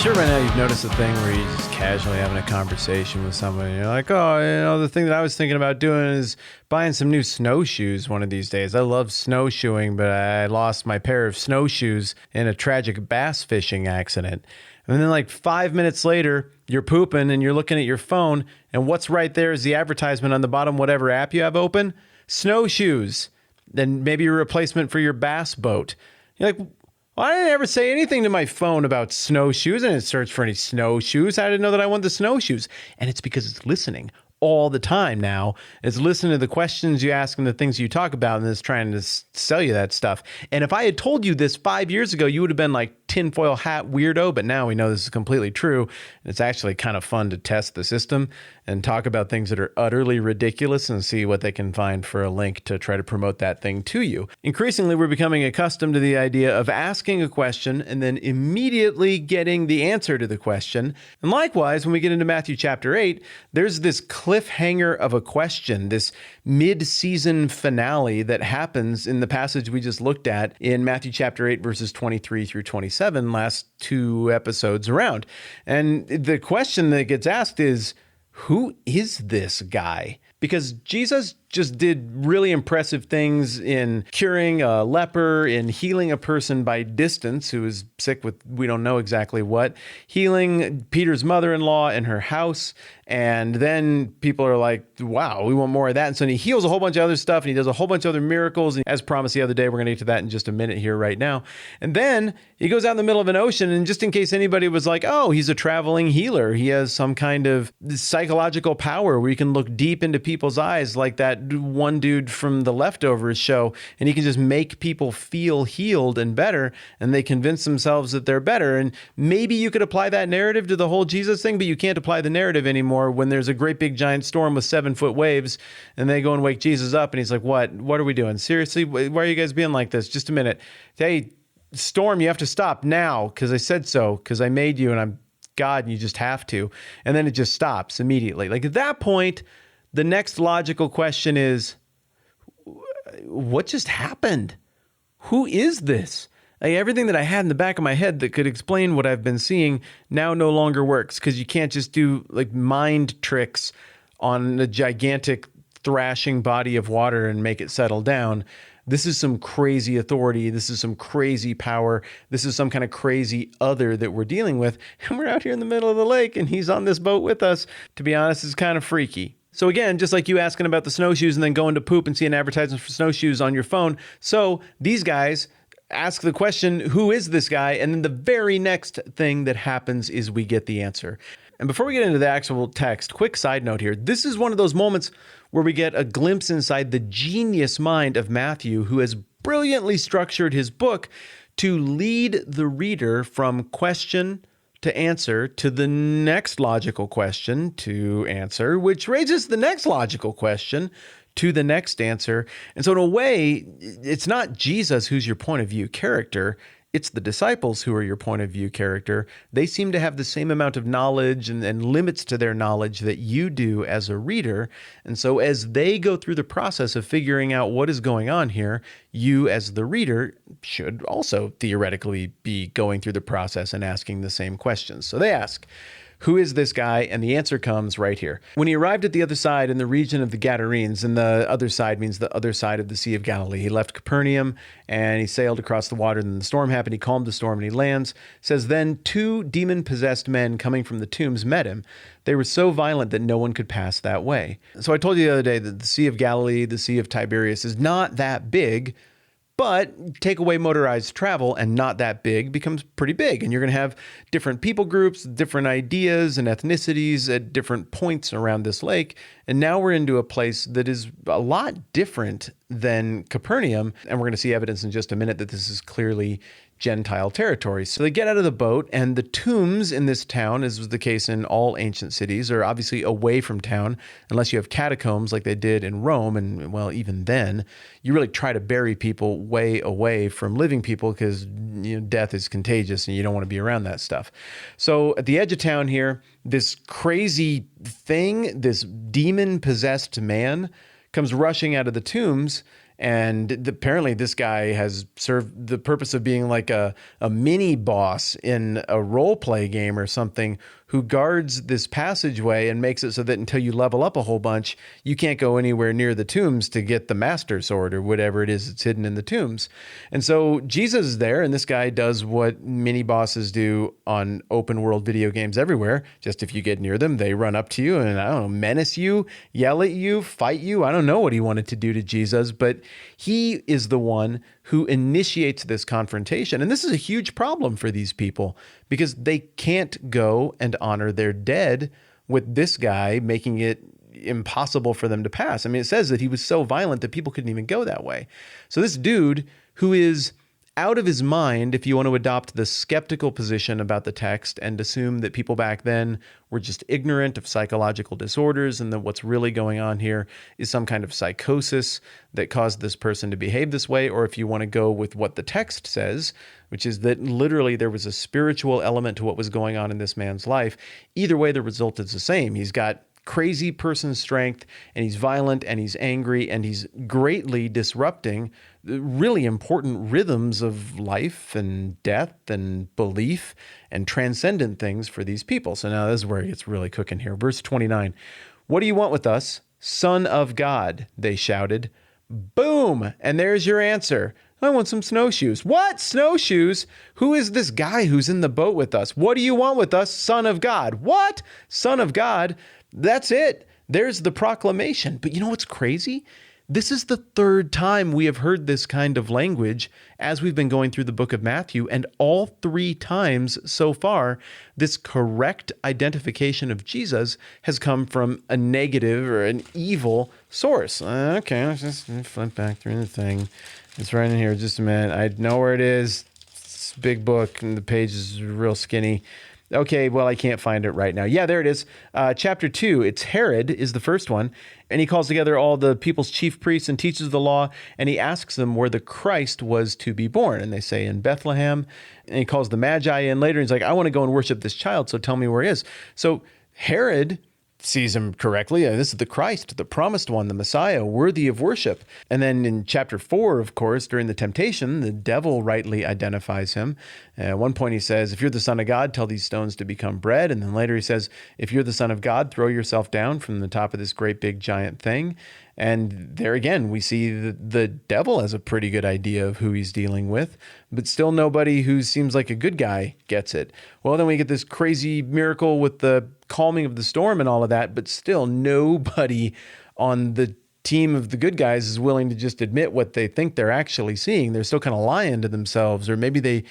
sure by now you've noticed a thing where you're just casually having a conversation with someone and you're like, oh, the thing that I was thinking about doing is buying some new snowshoes one of these days. I love snowshoeing, but I lost my pair of snowshoes in a tragic bass fishing accident. And then like 5 minutes later, you're pooping and you're looking at your phone, and what's right there is the advertisement on the bottom, whatever app you have open, snowshoes. Then maybe a replacement for your bass boat. You're like, well, I didn't ever say anything to my phone about snowshoes. I didn't search for any snowshoes. I didn't know that I wanted the snowshoes. And it's because it's listening all the time now. It's listening to the questions you ask and the things you talk about, and it's trying to sell you that stuff. And if I had told you this 5 years ago, you would have been like tinfoil hat weirdo, but now we know this is completely true. And it's actually kind of fun to test the system and talk about things that are utterly ridiculous and see what they can find for a link to try to promote that thing to you. Increasingly, we're becoming accustomed to the idea of asking a question and then immediately getting the answer to the question. And likewise, when we get into Matthew chapter 8, there's this cliffhanger of a question, this mid-season finale that happens in the passage we just looked at in Matthew chapter 8, verses 23 through 27, last two episodes around. And the question that gets asked is, who is this guy? Because Jesus just did really impressive things in curing a leper, in healing a person by distance who was sick with we don't know exactly what, healing Peter's mother-in-law in her house. And then people are like, wow, we want more of that. And so he heals a whole bunch of other stuff, and he does a whole bunch of other miracles. And as promised the other day, we're going to get to that in just a minute here right now. And then he goes out in the middle of an ocean, and just in case anybody was like, oh, he's a traveling healer, he has some kind of psychological power where he can look deep into people's eyes like that one dude from the Leftovers show, and he can just make people feel healed and better, and they convince themselves that they're better. And maybe you could apply that narrative to the whole Jesus thing, but you can't apply the narrative anymore when there's a great big giant storm with 7-foot waves, and they go and wake Jesus up, and he's like, what are we doing? Seriously? Why are you guys being like this? Just a minute. Hey, storm, you have to stop now, because I said so, because I made you, and I'm God, and you just have to. And then it just stops immediately. Like at that point, the next logical question is, what just happened? Who is this? Everything that I had in the back of my head that could explain what I've been seeing now no longer works, because you can't just do like mind tricks on a gigantic thrashing body of water and make it settle down. This is some crazy authority. This is some crazy power. This is some kind of crazy other that we're dealing with. And we're out here in the middle of the lake, and he's on this boat with us. To be honest, it's kind of freaky. So again, just like you asking about the snowshoes and then going to poop and see an advertisement for snowshoes on your phone. So these guys ask the question, who is this guy? And then the very next thing that happens is we get the answer. And before we get into the actual text, quick side note here. This is one of those moments where we get a glimpse inside the genius mind of Matthew, who has brilliantly structured his book to lead the reader from question to answer to the next logical question to answer, which raises the next logical question to the next answer. And so in a way, it's not Jesus who's your point of view character. It's the disciples who are your point of view character. They seem to have the same amount of knowledge and limits to their knowledge that you do as a reader. And so as they go through the process of figuring out what is going on here, you as the reader should also theoretically be going through the process and asking the same questions. So they ask, who is this guy? And the answer comes right here. When he arrived at the other side in the region of the Gadarenes, and the other side means the other side of the Sea of Galilee, he left Capernaum and he sailed across the water. Then the storm happened. He calmed the storm and he lands. It says, then 2 demon-possessed men coming from the tombs met him. They were so violent that no one could pass that way. So I told you the other day that the Sea of Galilee, the Sea of Tiberias, is not that big. But take away motorized travel and not that big becomes pretty big. And you're going to have different people groups, different ideas and ethnicities at different points around this lake. And now we're into a place that is a lot different than Capernaum. And we're going to see evidence in just a minute that this is clearly Gentile territory. So they get out of the boat, and the tombs in this town, as was the case in all ancient cities, are obviously away from town, unless you have catacombs like they did in Rome. And well, even then, you really try to bury people way away from living people because death is contagious and you don't want to be around that stuff. So at the edge of town here, this crazy thing, this demon-possessed man comes rushing out of the tombs, And apparently this guy has served the purpose of being like a mini boss in a role play game or something, who guards this passageway and makes it so that until you level up a whole bunch, you can't go anywhere near the tombs to get the master sword or whatever it is that's hidden in the tombs. And so Jesus is there, and this guy does what mini bosses do on open world video games everywhere. Just if you get near them, they run up to you and, I don't know, menace you, yell at you, fight you. I don't know what he wanted to do to Jesus, but he is the one who initiates this confrontation. And this is a huge problem for these people because they can't go and honor their dead with this guy making it impossible for them to pass. I mean, it says that he was so violent that people couldn't even go that way. So this dude, who is out of his mind, if you want to adopt the skeptical position about the text and assume that people back then were just ignorant of psychological disorders and that what's really going on here is some kind of psychosis that caused this person to behave this way, or if you want to go with what the text says, which is that literally there was a spiritual element to what was going on in this man's life, either way the result is the same. He's got crazy person strength, and he's violent, and he's angry, and he's greatly disrupting really important rhythms of life and death and belief and transcendent things for these people. So now this is where it gets really cooking here. Verse 29, "What do you want with us, Son of God?" they shouted. Boom! And there's your answer. I want some snowshoes. What? Snowshoes? Who is this guy who's in the boat with us? What do you want with us, Son of God? What? Son of God? That's it. There's the proclamation. But you know what's crazy? This is the third time we have heard this kind of language as we've been going through the book of Matthew, and all three times so far, this correct identification of Jesus has come from a negative or an evil source. Okay, let's just flip back through the thing. It's right in here. Just a minute. I know where it is. It's a big book, and the page is real skinny. Okay, well, I can't find it right now. Yeah, there it is. Chapter 2, it's Herod is the first one, and he calls together all the people's chief priests and teachers of the law, and he asks them where the Christ was to be born. And they say in Bethlehem, and he calls the Magi in later, and he's like, I want to go and worship this child, so tell me where he is. So Herod sees him correctly. This is the Christ, the promised one, the Messiah, worthy of worship. And then in chapter 4, of course, during the temptation, the devil rightly identifies him. At one point he says, if you're the Son of God, tell these stones to become bread. And then later he says, if you're the Son of God, throw yourself down from the top of this great big giant thing. And there again, we see the devil has a pretty good idea of who he's dealing with, but still nobody who seems like a good guy gets it. Well, then we get this crazy miracle with the calming of the storm and all of that, but still nobody on the team of the good guys is willing to just admit what they think they're actually seeing. They're still kind of lying to themselves, or maybe they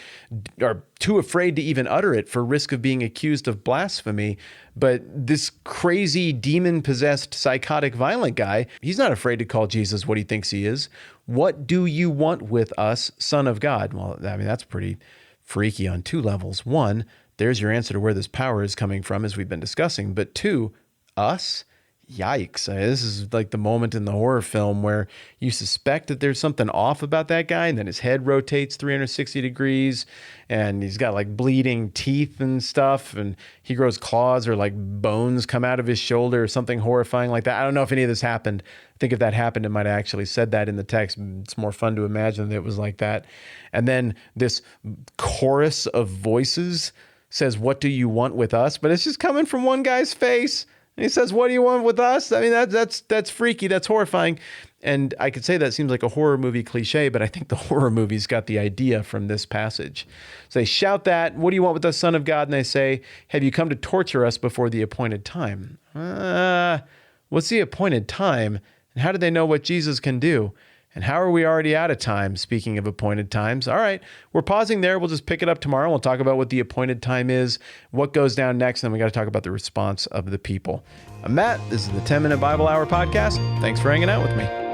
are too afraid to even utter it for risk of being accused of blasphemy. But this crazy demon-possessed, psychotic, violent guy, he's not afraid to call Jesus what he thinks he is. What do you want with us, Son of God? Well, I mean, that's pretty freaky on two levels. One, there's your answer to where this power is coming from, as we've been discussing. But two, us? Yikes. This is like the moment in the horror film where you suspect that there's something off about that guy, and then his head rotates 360 degrees, and he's got like bleeding teeth and stuff, and he grows claws, or like bones come out of his shoulder, or something horrifying like that. I don't know if any of this happened. I think if that happened, it might have actually said that in the text. It's more fun to imagine that it was like that. And then this chorus of voices says, what do you want with us? But it's just coming from one guy's face. And he says, what do you want with us? I mean, that's freaky. That's horrifying. And I could say that seems like a horror movie cliche, but I think the horror movies got the idea from this passage. So they shout that, what do you want with us, Son of God? And they say, have you come to torture us before the appointed time? What's the appointed time? And how do they know what Jesus can do? And how are we already out of time, speaking of appointed times? All right, we're pausing there. We'll just pick it up tomorrow. We'll talk about what the appointed time is, what goes down next, and then we got to talk about the response of the people. I'm Matt. This is the 10-Minute Bible Hour podcast. Thanks for hanging out with me.